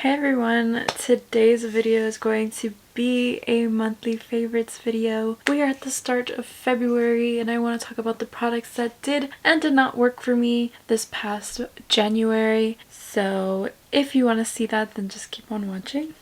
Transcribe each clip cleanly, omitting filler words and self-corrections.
Hey everyone, today's video is going to be a monthly favorites video. We are at the start of February and I want to talk about the products that did and did not work for me this past January. So if you want to see that, then just keep on watching.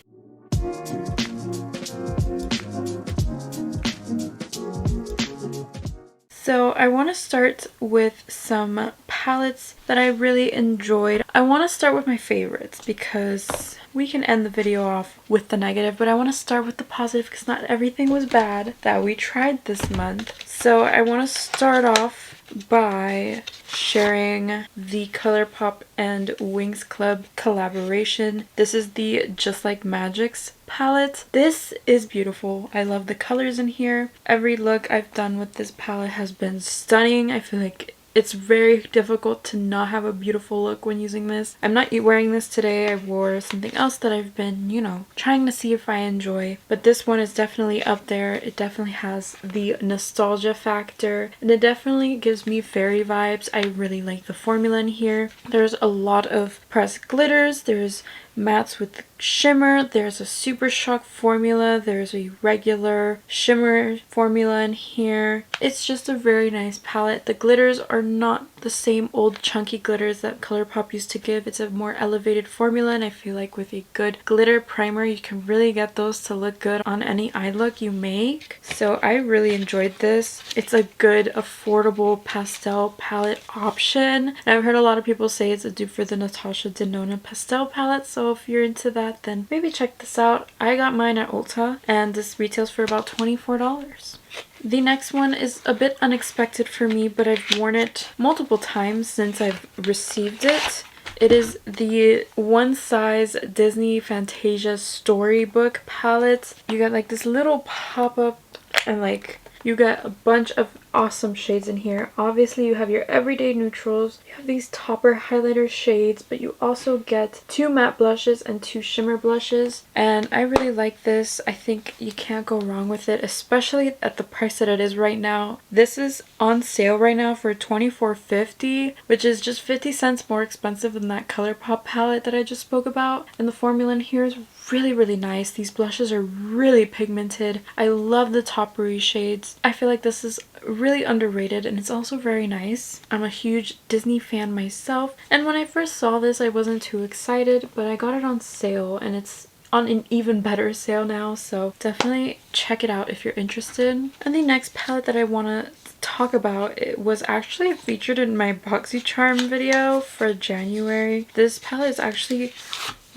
So I want to start with some palettes that I really enjoyed. I want to start with my favorites because we can end the video off with the negative, but I want to start with the positive because not everything was bad that we tried this month. So I want to start off by sharing the Colourpop and Winx Club collaboration. This is the Just Like Magix palette. This is beautiful. I love the colors in here. Every look I've done with this palette has been stunning. I feel like it's very difficult to not have a beautiful look when using this. I'm not wearing this today. I wore something else that I've been, trying to see if I enjoy. But this one is definitely up there. It definitely has the nostalgia factor. And it definitely gives me fairy vibes. I really like the formula in here. There's a lot of pressed glitters. There's mattes with shimmer. There's a super shock formula. There's a regular shimmer formula in here. It's just a very nice palette. The glitters are not the same old chunky glitters that Colourpop used to give. It's a more elevated formula, and I feel like with a good glitter primer you can really get those to look good on any eye look you make. So I really enjoyed this. It's a good affordable pastel palette option, and I've heard a lot of people say it's a dupe for the Natasha Denona pastel palette, so if you're into that then maybe check this out. I got mine at Ulta and this retails for about $24. The next one is a bit unexpected for me, but I've worn it multiple times since I've received it. It is the One Size Disney Fantasia Storybook palette. You got like this little pop-up and like you got a bunch of awesome shades in here. Obviously you have your everyday neutrals, you have these topper highlighter shades, but you also get 2 matte blushes and 2 shimmer blushes, and I really like this. I think you can't go wrong with it, especially at the price that it is right now. This is on sale right now for $24.50, which is just 50 cents more expensive than that Colourpop palette that I just spoke about, and the formula in here is really nice. These blushes are really pigmented. I love the toppery shades. I feel like this is really underrated and it's also very nice. I'm a huge Disney fan myself, and when I first saw this I wasn't too excited, but I got it on sale and it's on an even better sale now, so definitely check it out if you're interested. And the next palette that I want to talk about, it was actually featured in my BoxyCharm video for January. This palette is actually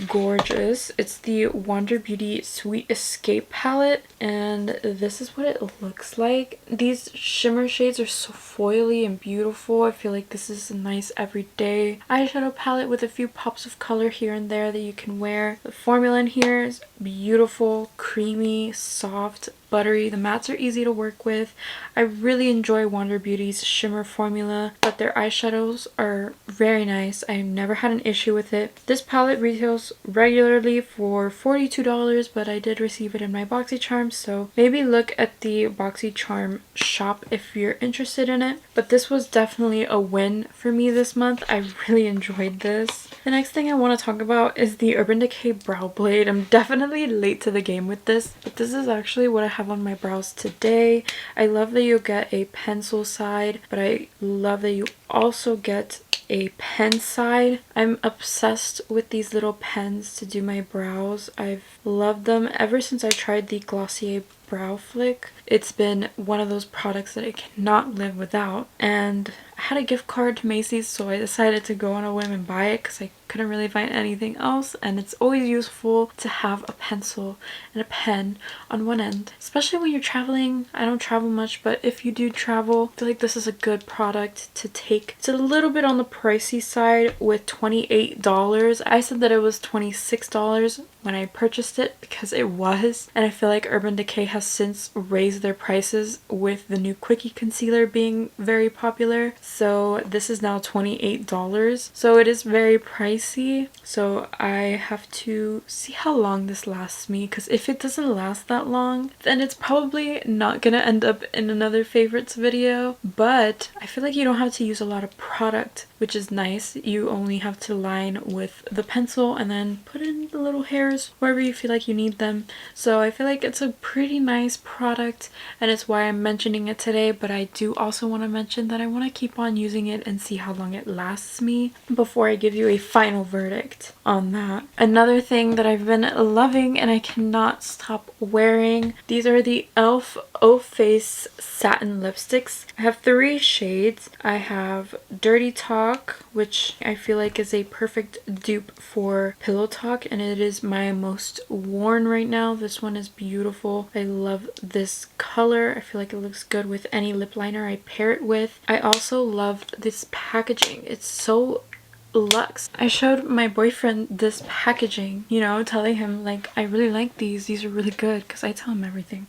gorgeous. It's the Wander Beauty Sweet Escape palette, and this is what it looks like. These shimmer shades are so foily and beautiful. I feel like this is a nice everyday eyeshadow palette with a few pops of color here and there that you can wear. The formula in here is beautiful, creamy, soft, buttery. The mattes are easy to work with. I really enjoy Wander Beauty's shimmer formula, but their eyeshadows are very nice. I've never had an issue with it. This palette retails regularly for $42, but I did receive it in my BoxyCharm, so maybe look at the BoxyCharm shop if you're interested in it. But this was definitely a win for me this month. I really enjoyed this. The next thing I want to talk about is the Urban Decay Brow Blade. I'm definitely late to the game with this, but this is actually what I have on my brows today. I love that you get a pencil side, but I love that you also get a pen side. I'm obsessed with these little pens to do my brows. I've loved them ever since I tried the Glossier Brow Flick. It's been one of those products that I cannot live without, and I had a gift card to Macy's, so I decided to go on a whim and buy it because I couldn't really find anything else, and it's always useful to have a pencil and a pen on one end, especially when you're traveling. I don't travel much, but if you do travel, I feel like this is a good product to take. It's a little bit on the pricey side with $28. I said that it was $26 when I purchased it because it was, and I feel like Urban Decay has has since raised their prices with the new Quickie Concealer being very popular. So this is now $28. So it is very pricey. So I have to see how long this lasts me, because if it doesn't last that long, then it's probably not gonna end up in another favorites video. But I feel like you don't have to use a lot of product, which is nice. You only have to line with the pencil and then put in the little hairs wherever you feel like you need them. So I feel like it's a pretty nice product, and it's why I'm mentioning it today. But I do also want to mention that I want to keep on using it and see how long it lasts me before I give you a final verdict on that. Another thing that I've been loving and I cannot stop wearing, these are the e.l.f. O-Face satin lipsticks. I have 3 shades. I have Dirty Talk, which I feel like is a perfect dupe for Pillow Talk, and it is my most worn right now. This one is beautiful. I love this color. I feel like it looks good with any lip liner I pair it with. I also love this packaging. It's so luxe. I showed my boyfriend this packaging, you know, telling him like, I really like these are really good, because I tell him everything.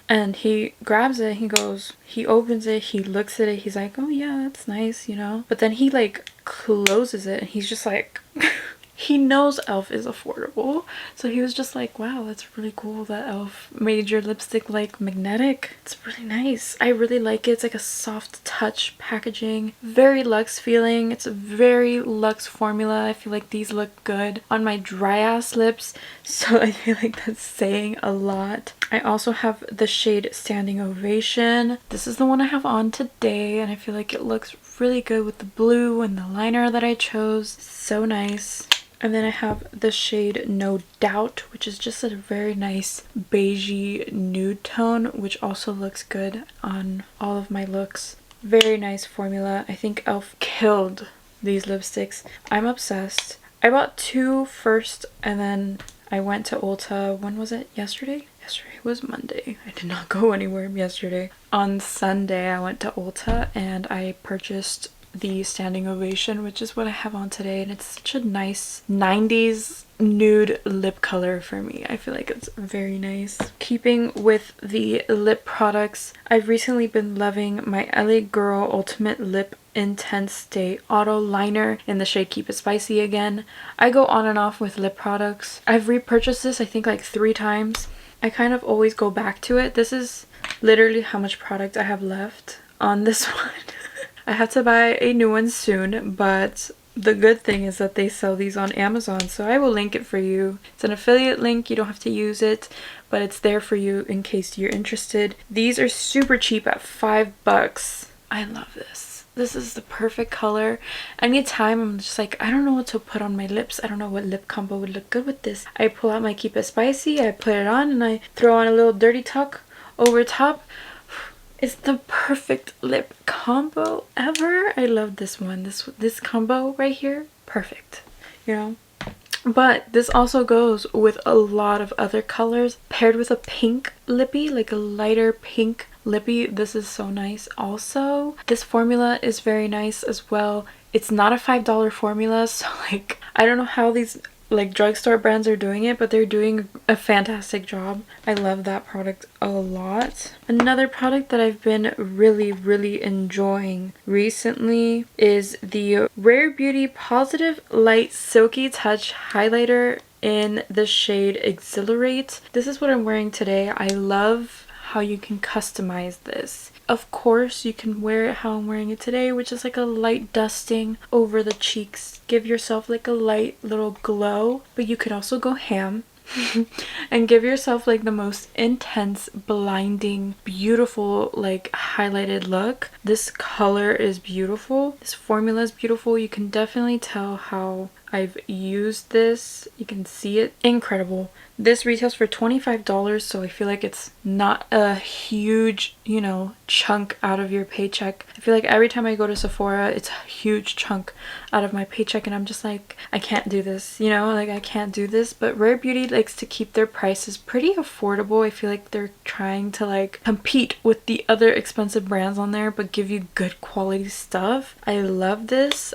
And he grabs it, he goes, he opens it, he looks at it, he's like, oh yeah, that's nice, you know. But then he like closes it and he's just like he knows e.l.f. is affordable, so he was just like, wow, that's really cool that e.l.f. made your lipstick like magnetic. It's really nice. I really like it. It's like a soft touch packaging, very luxe feeling. It's a very luxe formula. I feel like these look good on my dry ass lips, so I feel like that's saying a lot. I also have the shade Standing Ovation. This is the one I have on today, and I feel like it looks really good with the blue and the liner that I chose. So nice. And then I have the shade No Doubt, which is just a very nice beigey nude tone, which also looks good on all of my looks. Very nice formula. I think e.l.f. killed these lipsticks. I'm obsessed. I bought 2 first, and then I went to Ulta. When was it? Yesterday? Yesterday was Monday. I did not go anywhere yesterday. On Sunday, I went to Ulta and I purchased the Standing Ovation, which is what I have on today, and it's such a nice 90s nude lip color for me. I feel like it's very nice. Keeping with the lip products, I've recently been loving my LA Girl Ultimate Lip Intense Stay Auto Liner in the shade Keep It Spicy again. I go on and off with lip products. I've repurchased this I think like 3 times. I kind of always go back to it. This is literally how much product I have left on this one. I have to buy a new one soon, but the good thing is that they sell these on Amazon, so I will link it for you. It's an affiliate link, you don't have to use it, but it's there for you in case you're interested. These are super cheap at $5. I love this. This is the perfect color. Anytime I'm just like, I don't know what to put on my lips, I don't know what lip combo would look good with this, I pull out my Keep It Spicy, I put it on, and I throw on a little Dirty Talk over top. It's the perfect lip combo ever. I love this one. This combo right here, perfect, you know. But this also goes with a lot of other colors paired with a pink lippy, like a lighter pink lippy. This is so nice. Also, this formula is very nice as well. It's not a $5 formula, so like I don't know how these like drugstore brands are doing it, but they're doing a fantastic job. I love that product a lot. Another product that I've been really enjoying recently is the Rare Beauty Positive Light Silky Touch Highlighter in the shade Exhilarate. This is what I'm wearing today. I love how you can customize this. Of course, you can wear it how I'm wearing it today, which is like a light dusting over the cheeks. Give yourself like a light little glow, but you could also go ham and give yourself like the most intense, blinding, beautiful, like highlighted look. This color is beautiful. This formula is beautiful. You can definitely tell how I've used this. You can see it. Incredible. This retails for $25, so I feel like it's not a huge, you know, chunk out of your paycheck. I feel like every time I go to Sephora, it's a huge chunk out of my paycheck, and I'm just like, I can't do this, you know, like I can't do this. But Rare Beauty likes to keep their prices pretty affordable. I feel like they're trying to like compete with the other expensive brands on there, but give you good quality stuff. I love this.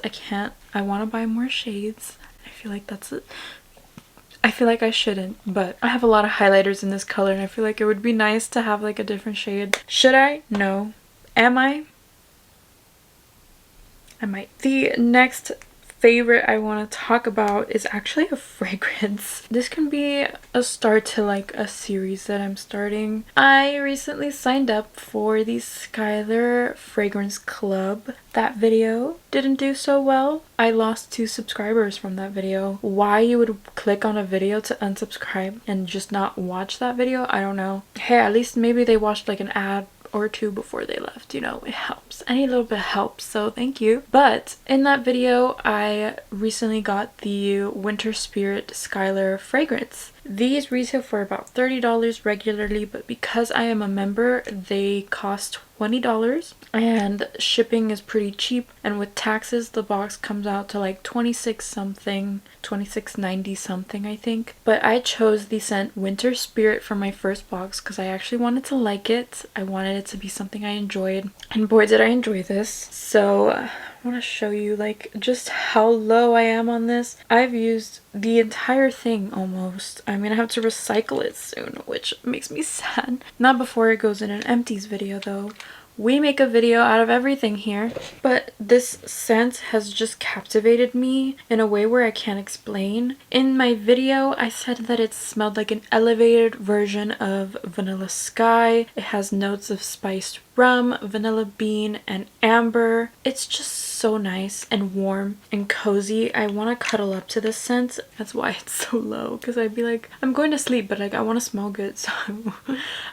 I want to buy more shades. I feel like that's I feel like I shouldn't, but I have a lot of highlighters in this color and I feel like it would be nice to have like a different shade. Should I? No. Am I? I might. The next favorite I want to talk about is actually a fragrance. This can be a start to like a series that I'm starting. I recently signed up for the Skylar Fragrance Club. That video didn't do so well. I lost 2 subscribers from that video. Why you would click on a video to unsubscribe and just not watch that video, I don't know. Hey, at least maybe they watched like an ad or 2 before they left, you know, it helps. Any little bit helps, so thank you. But in that video, I recently got the Winter Spirit Skylar fragrance. These retail for about $30 regularly, but because I am a member, they cost $20 and shipping is pretty cheap, and with taxes the box comes out to like 26 something, 26.90 something I think. But I chose the scent Winter Spirit for my first box because I actually wanted to like it. I wanted it to be something I enjoyed, and boy did I enjoy this. So I want to show you like just how low I am on this. I've used the entire thing almost. I'm gonna have to recycle it soon, which makes me sad. Not before it goes in an empties video though. We make a video out of everything here, but this scent has just captivated me in a way where I can't explain. In my video, I said that it smelled like an elevated version of Vanilla Sky. It has notes of spiced rum, vanilla bean, and amber. It's just so nice and warm and cozy. I want to cuddle up to this scent. That's why it's so low, because I'd be like, I'm going to sleep, but like I want to smell good, so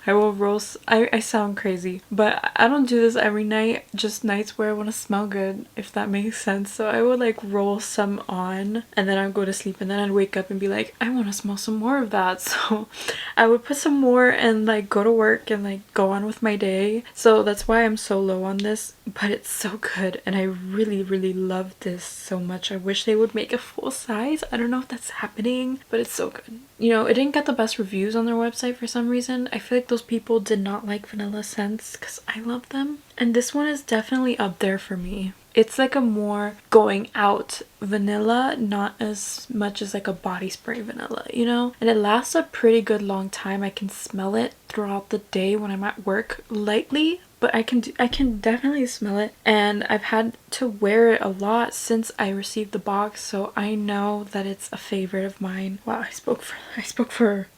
I will roll. I sound crazy, but I don't do this every night, just nights where I want to smell good, if that makes sense. So I would like roll some on and then I'd go to sleep, and then I'd wake up and be like, I want to smell some more of that. So I would put some more and like go to work and like go on with my day. So that's why I'm so low on this, but it's so good and I really love this so much. I wish they would make a full size. I don't know if that's happening, but it's so good. You know, it didn't get the best reviews on their website for some reason. I feel like those people did not like vanilla scents because I love them. And this one is definitely up there for me. It's like a more going out vanilla, not as much as like a body spray vanilla, you know? And it lasts a pretty good long time. I can smell it throughout the day when I'm at work lightly, but I can definitely smell it, and I've had to wear it a lot since I received the box, so I know that it's a favorite of mine. Wow, I spoke for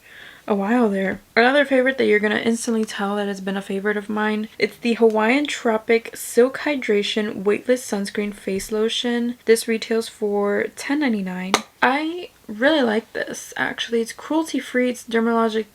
a while there. Another favorite that you're gonna instantly tell that has been a favorite of mine, it's the Hawaiian Tropic Silk Hydration Weightless Sunscreen Face Lotion. This retails for $10.99. I really like this actually. It's cruelty free, it's dermatologist.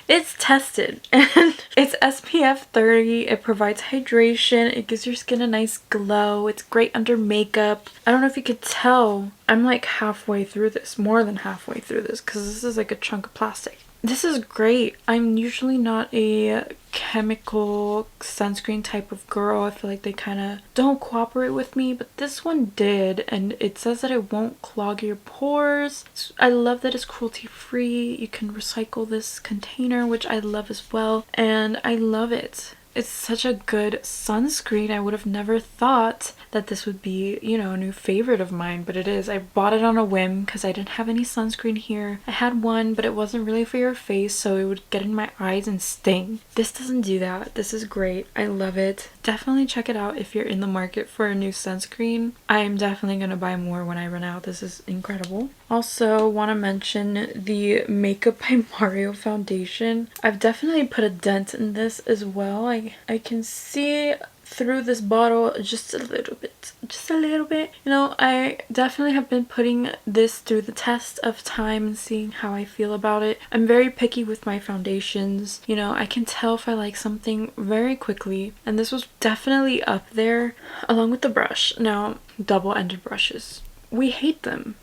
It's tested and it's SPF 30. It provides hydration. It gives your skin a nice glow. It's great under makeup. I don't know if you could tell. I'm like halfway through this, more than halfway through this, because this is like a chunk of plastic. This is great. I'm usually not a chemical sunscreen type of girl. I feel like they kind of don't cooperate with me, but this one did, and it says that it won't clog your pores. I love that it's cruelty free. You can recycle this container, which I love as well, and I love it. It's such a good sunscreen. I would have never thought that this would be, you know, a new favorite of mine, but it is. I bought it on a whim because I didn't have any sunscreen here. I had one, but it wasn't really for your face, so it would get in my eyes and sting. This doesn't do that. This is great. I love it. Definitely check it out if you're in the market for a new sunscreen. I am definitely going to buy more when I run out. This is incredible. Also want to mention the Makeup by Mario foundation. I've definitely put a dent in this as well. I can see through this bottle just a little bit. You know, I definitely have been putting this through the test of time and seeing how I feel about it. I'm very picky with my foundations. You know, I can tell if I like something very quickly, and this was definitely up there along with the brush. Now, double-ended brushes, we hate them,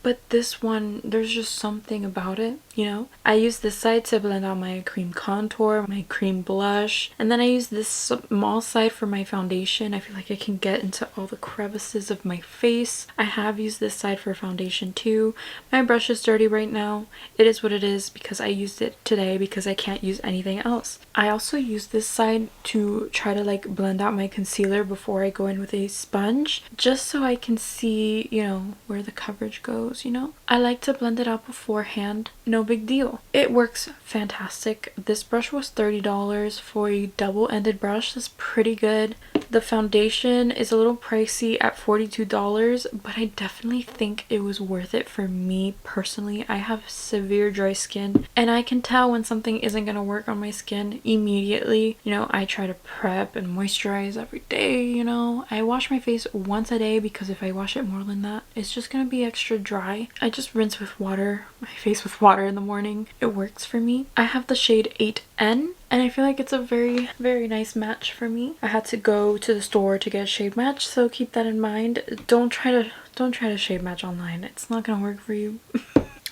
but this one, there's just something about it. you know? I use this side to blend out my cream contour, my cream blush, and then I use this small side for my foundation. I feel like I can get into all the crevices of my face. I have used this side for foundation too. My brush is dirty right now. It is what it is because I used it today because I can't use anything else. I also use this side to try to like blend out my concealer before I go in with a sponge, just so I can see, you know, where the coverage goes, you know? I like to blend it out beforehand. No big deal. It works fantastic. This brush was $30 for a double-ended brush. That's pretty good. The foundation is a little pricey at $42, but I definitely think it was worth it for me personally. I have severe dry skin, and I can tell when something isn't gonna work on my skin immediately. You know, I try to prep and moisturize every day, you know. I wash my face once a day because if I wash it more than that, it's just gonna be extra dry. I just rinse with water, my face with water in the morning. It works for me. I have the shade 8N, and I feel like it's a very, very nice match for me. I had to go to the store to get a shade match, so keep that in mind. Don't try to shade match online. It's not gonna work for you.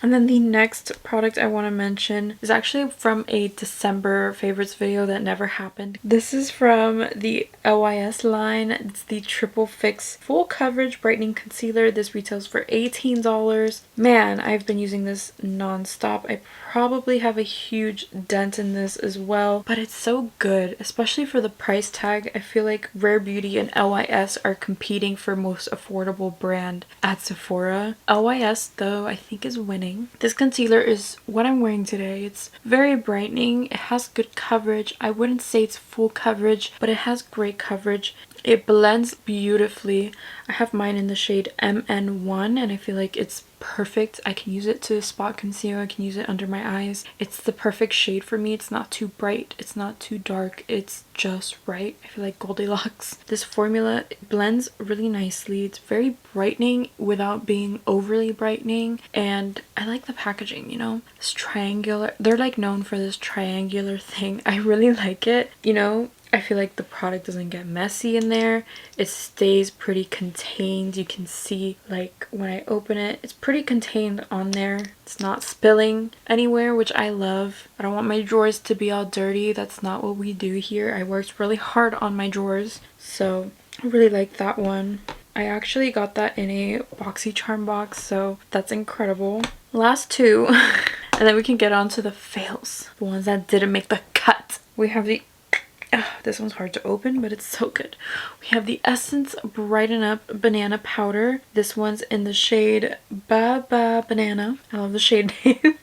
And then the next product I want to mention is actually from a December favorites video that never happened. This is from the LYS line. It's the Triple Fix Full Coverage Brightening Concealer. This retails for $18. Man, I've been using this non-stop. I probably have a huge dent in this as well, but it's so good, especially for the price tag. I feel like Rare Beauty and LYS are competing for most affordable brand at Sephora. LYS though I think is winning. This concealer is what I'm wearing today. It's very brightening. It has good coverage. I wouldn't say it's full coverage, but it has great coverage. It blends beautifully. I have mine in the shade MN1 and I feel like it's perfect. I can use it to spot conceal. I can use it under my eyes. It's the perfect shade for me. It's not too bright. It's not too dark. It's just right. I feel like Goldilocks. This formula blends really nicely. It's very brightening without being overly brightening, and I like the packaging, you know? This triangular, they're like known for this triangular thing. I really like it, you know? I feel like the product doesn't get messy in there. It stays pretty contained. You can see like when I open it, it's pretty contained on there. It's not spilling anywhere, which I love. I don't want my drawers to be all dirty. That's not what we do here. I worked really hard on my drawers, so I really like that one. I actually got that in a BoxyCharm box, so that's incredible. Last two, and then we can get on to the fails. The ones that didn't make the cut. We have the this one's hard to open, but it's so good. We have the Essence Brighten Up Banana Powder. This one's in the shade Ba Banana. I love the shade name.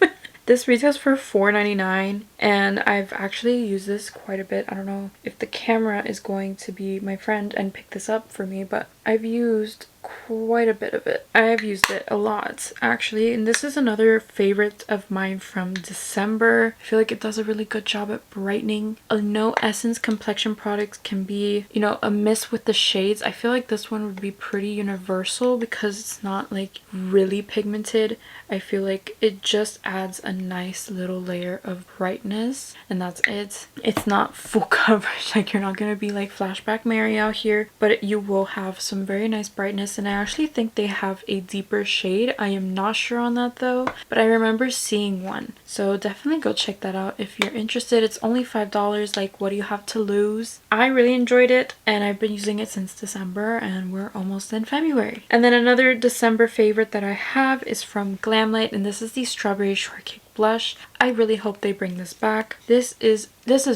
This retails for $4.99, and I've actually used this quite a bit. I don't know if the camera is going to be my friend and pick this up for me, but I've used quite a bit of it. I have used it a lot actually, and this is another favorite of mine from December. I feel like it does a really good job at brightening. I know Essence complexion products can be, you know, a miss with the shades. I feel like this one would be pretty universal because it's not like really pigmented. I feel like it just adds a nice little layer of brightness, and that's it. It's not full coverage, like you're not gonna be like Flashback Mary out here, but you will have some very nice brightness, and I actually think they have a deeper shade. I am not sure on that though, but I remember seeing one, so definitely go check that out if you're interested. It's only $5. Like, what do you have to lose? I really enjoyed it, and I've been using it since December, and we're almost in February. And then another December favorite that I have is from Glamlite, and this is the Strawberry Shortcake blush. I really hope they bring this back. This is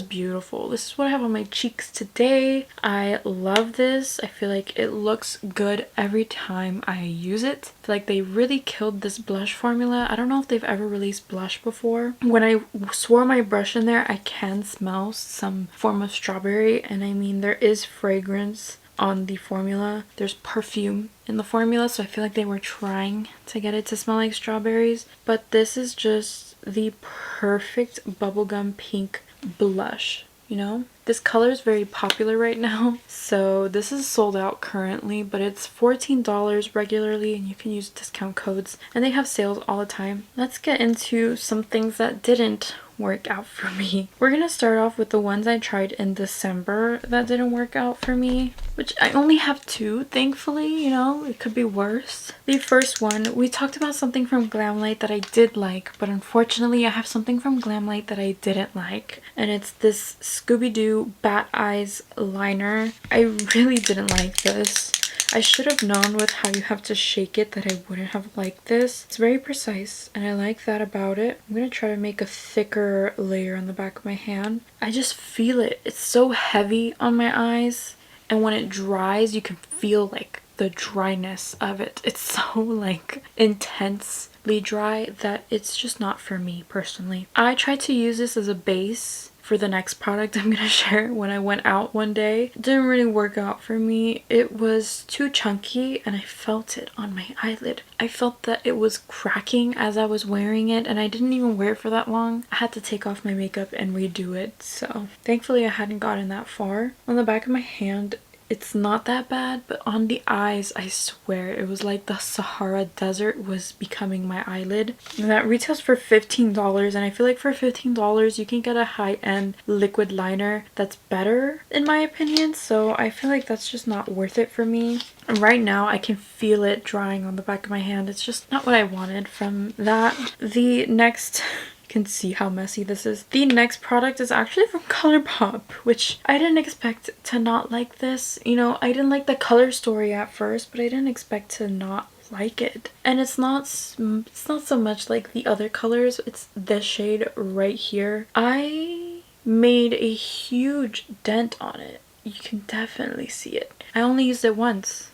beautiful. This is what I have on my cheeks today. I love this. I feel like it looks good every time I use it. I feel like they really killed this blush formula. I don't know if they've ever released blush before. When I swirl my brush in there, I can smell some form of strawberry, and I mean, there is fragrance on the formula. There's perfume in the formula, so I feel like they were trying to get it to smell like strawberries, but this is just the perfect bubblegum pink blush, you know? This color is very popular right now, so this is sold out currently, but it's $14 regularly, and you can use discount codes, and they have sales all the time. Let's get into some things that didn't work out for me. We're gonna start off with the ones I tried in December that didn't work out for me, which I only have 2, thankfully, you know, it could be worse. The first one, we talked about something from Glamlite that I did like, but unfortunately I have something from Glamlite that I didn't like, and it's this Scooby-Doo Bat Eyes liner. I really didn't like this. I should have known with how you have to shake it that I wouldn't have liked this. It's very precise and I like that about it. I'm going to try to make a thicker layer on the back of my hand. I just feel it. It's so heavy on my eyes, and when it dries you can feel like the dryness of it. It's so like intensely dry that it's just not for me personally. I tried to use this as a base for the next product I'm gonna share when I went out one day. It didn't really work out for me. It was too chunky and I felt it on my eyelid. I felt that it was cracking as I was wearing it, and I didn't even wear it for that long. I had to take off my makeup and redo it, so thankfully I hadn't gotten that far. On the back of my hand, it's not that bad, but on the eyes, I swear, it was like the Sahara Desert was becoming my eyelid. And that retails for $15, and I feel like for $15 you can get a high-end liquid liner that's better in my opinion, so I feel like that's just not worth it for me. And right now I can feel it drying on the back of my hand. It's just not what I wanted from that. The next... can see how messy this is. The next product is actually from Colourpop, which I didn't expect to not like this. You know, I didn't like the color story at first, but I didn't expect to not like it. And it's not so much like the other colors, it's this shade right here. I made a huge dent on it. You can definitely see it. I only used it once.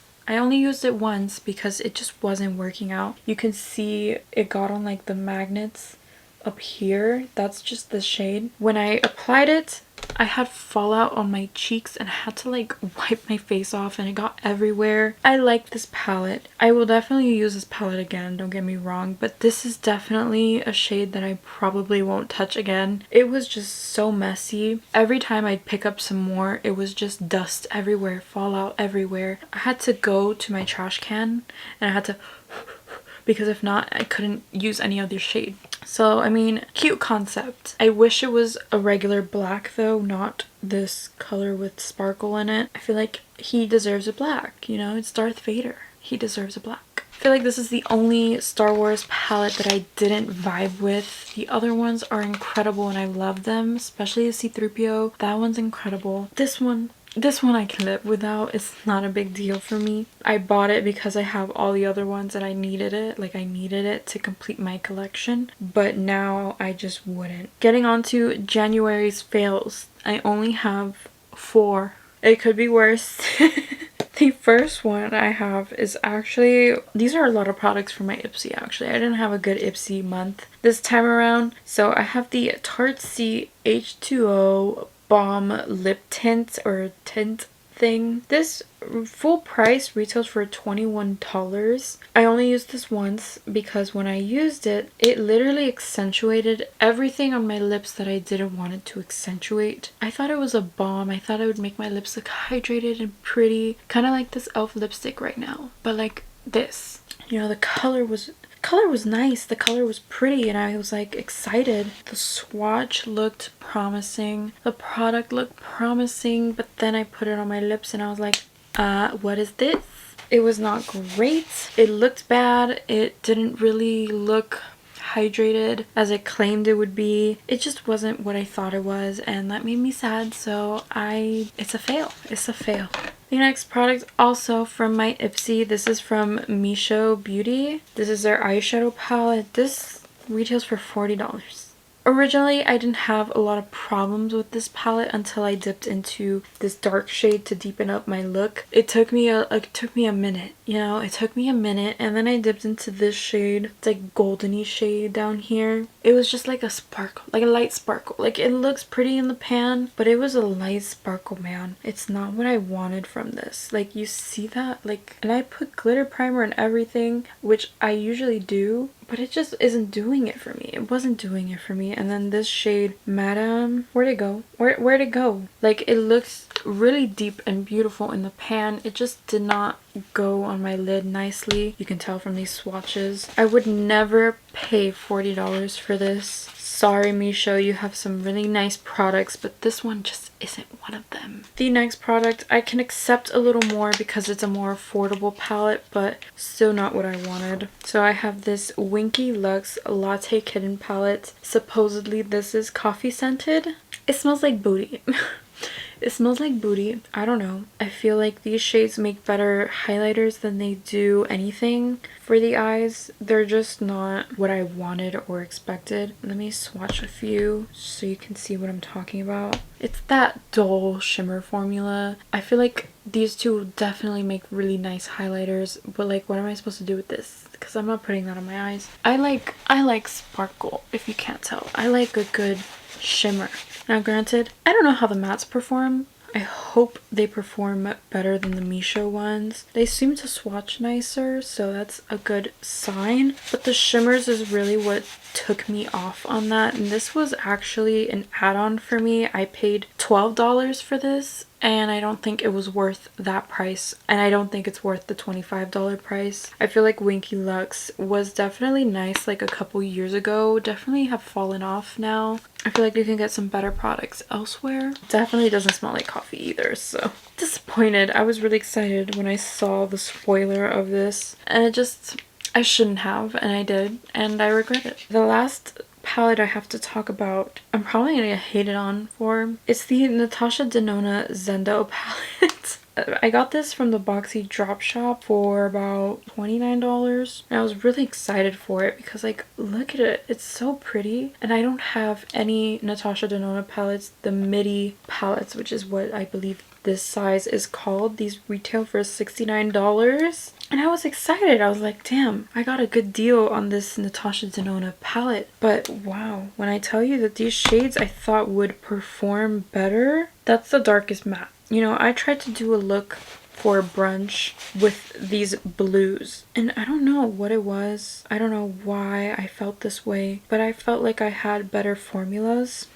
Because it just wasn't working out. You can see it got on like the magnets up here. That's just the shade. When I applied it, I had fallout on my cheeks and I had to like wipe my face off, and it got everywhere. I like this palette. I will definitely use this palette again, don't get me wrong, but this is definitely a shade that I probably won't touch again. It was just so messy. Every time I'd pick up some more, it was just dust everywhere, fallout everywhere. I had to go to my trash can and I had to because if not, I couldn't use any other shade. So, I mean, cute concept. I wish it was a regular black though, not this color with sparkle in it. I feel like he deserves a black, you know? It's Darth Vader. He deserves a black. I feel like this is the only Star Wars palette that I didn't vibe with. The other ones are incredible and I love them, especially the C-3PO. That one's incredible. This one I can live without. It's not a big deal for me. I bought it because I have all the other ones and I needed it. Like, I needed it to complete my collection. But now I just wouldn't. Getting on to January's fails. I only have 4. It could be worse. The first one I have is actually... these are a lot of products for my Ipsy actually. I didn't have a good Ipsy month this time around. So I have the Tarte H2O Balm lip tint or tint thing. This full price retails for $21. I only used this once because when I used it, it literally accentuated everything on my lips that I didn't want it to accentuate. I thought it was a balm. I thought it would make my lips look hydrated and pretty, kind of like this e.l.f. lipstick right now, but like this. You know, the color was nice, the color was pretty, and I was like excited. The swatch looked promising, the product looked promising, but then I put it on my lips and I was like, what is this? It was not great. It looked bad. It didn't really look hydrated as I claimed it would be. It just wasn't what I thought it was, and that made me sad. So it's a fail. It's a fail. The next product also from my Ipsy. This is from Mischo Beauty. This is their eyeshadow palette. This retails for $40. Originally, I didn't have a lot of problems with this palette until I dipped into this dark shade to deepen up my look. It took me a minute, you know, it took me a minute, and then I dipped into this shade. It's like goldeny shade down here. It was just like a sparkle, like a light sparkle. Like, it looks pretty in the pan, but it was a light sparkle, man. It's not what I wanted from this. Like, you see that? Like, and I put glitter primer and everything, which I usually do, but it just isn't doing it for me. It wasn't doing it for me. And then this shade, Madam, where'd it go? Where'd it go? Like, it looks looked really deep and beautiful in the pan. It just did not go on my lid nicely. You can tell from these swatches. I would never pay $40 for this. Sorry, Mischo, you have some really nice products, but this one just isn't one of them. The next product, I can accept a little more because it's a more affordable palette, but still not what I wanted. So I have this Winky Luxe Latte Kitten palette. Supposedly this is coffee scented. It smells like booty. It smells like booty. I don't know. I feel like these shades make better highlighters than they do anything for the eyes. They're just not what I wanted or expected. Let me swatch a few so you can see what I'm talking about. It's that dull shimmer formula. I feel like these two definitely make really nice highlighters, but like, what am I supposed to do with this? Because I'm not putting that on my eyes. I like sparkle, if you can't tell. I like a good shimmer. Now granted, I don't know how the mattes perform. I hope they perform better than the Mischo ones. They seem to swatch nicer, so that's a good sign. But the shimmers is really what took me off on that. And this was actually an add-on for me. I paid $12 for this, and I don't think it was worth that price. And I don't think it's worth the $25 price. I feel like Winky Luxe was definitely nice like a couple years ago. Definitely have fallen off now. I feel like you can get some better products elsewhere. Definitely doesn't smell like coffee either, so disappointed. I was really excited when I saw the spoiler of this, and I shouldn't have, and I did, and I regret it. The last palette I have to talk about, I'm probably gonna get hated on for. It's the Natasha Denona Zendo palette. I got this from the Boxy Drop Shop for about $29, and I was really excited for it because, like, look at it. It's so pretty, and I don't have any Natasha Denona palettes, the midi palettes, which is what I believe this size is called. These retail for $69. And I was excited. I was like, damn, I got a good deal on this Natasha Denona palette. But wow, when I tell you that these shades I thought would perform better, that's the darkest matte. You know, I tried to do a look for brunch with these blues, and I don't know what it was. I don't know why I felt this way, but I felt like I had better formulas.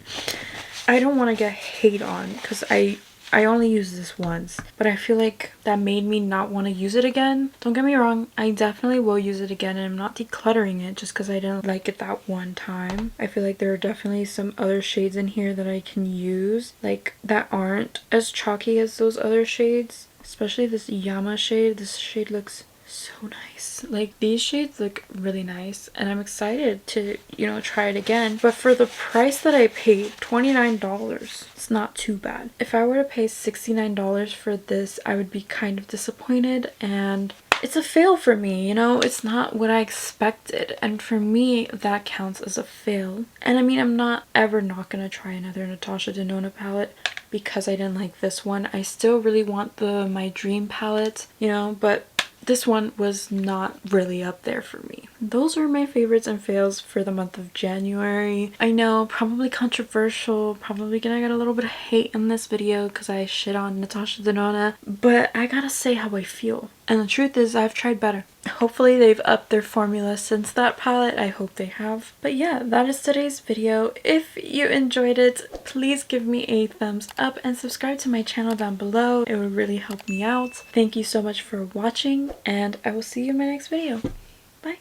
I don't want to get hate on because I only used this once, but I feel like that made me not want to use it again. Don't get me wrong, I definitely will use it again, and I'm not decluttering it just because I didn't like it that one time. I feel like there are definitely some other shades in here that I can use, like, that aren't as chalky as those other shades. Especially this Yama shade. This shade looks so nice. Like, these shades look really nice, and I'm excited to, you know, try it again. But for the price that I paid, $29, it's not too bad. If I were to pay $69 for this, I would be kind of disappointed, and it's a fail for me, you know? It's not what I expected, and for me, that counts as a fail. And I mean, I'm not gonna try another Natasha Denona palette because I didn't like this one. I still really want the My Dream palette, you know, but this one was not really up there for me. Those are my favorites and fails for the month of January. I know, probably controversial, probably gonna get a little bit of hate in this video because I shit on Natasha Denona, but I gotta say how I feel. And the truth is, I've tried better. Hopefully they've upped their formula since that palette. I hope they have. But yeah, that is today's video. If you enjoyed it, please give me a thumbs up and subscribe to my channel down below. It would really help me out. Thank you so much for watching, and I will see you in my next video. Bye!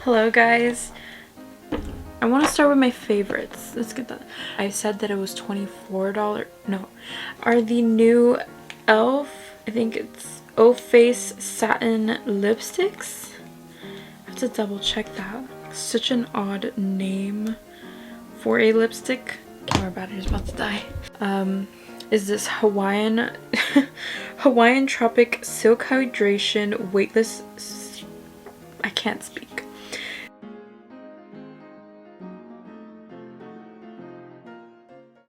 Hello guys. I want to start with my favorites. Let's get that. I said that it was $24. No. Are the new e.l.f. I think it's O-Face satin lipsticks? I have to double check that. Such an odd name for a lipstick. Camera battery's about to die. Is this Hawaiian Hawaiian Tropic Silk Hydration Weightless... I can't speak.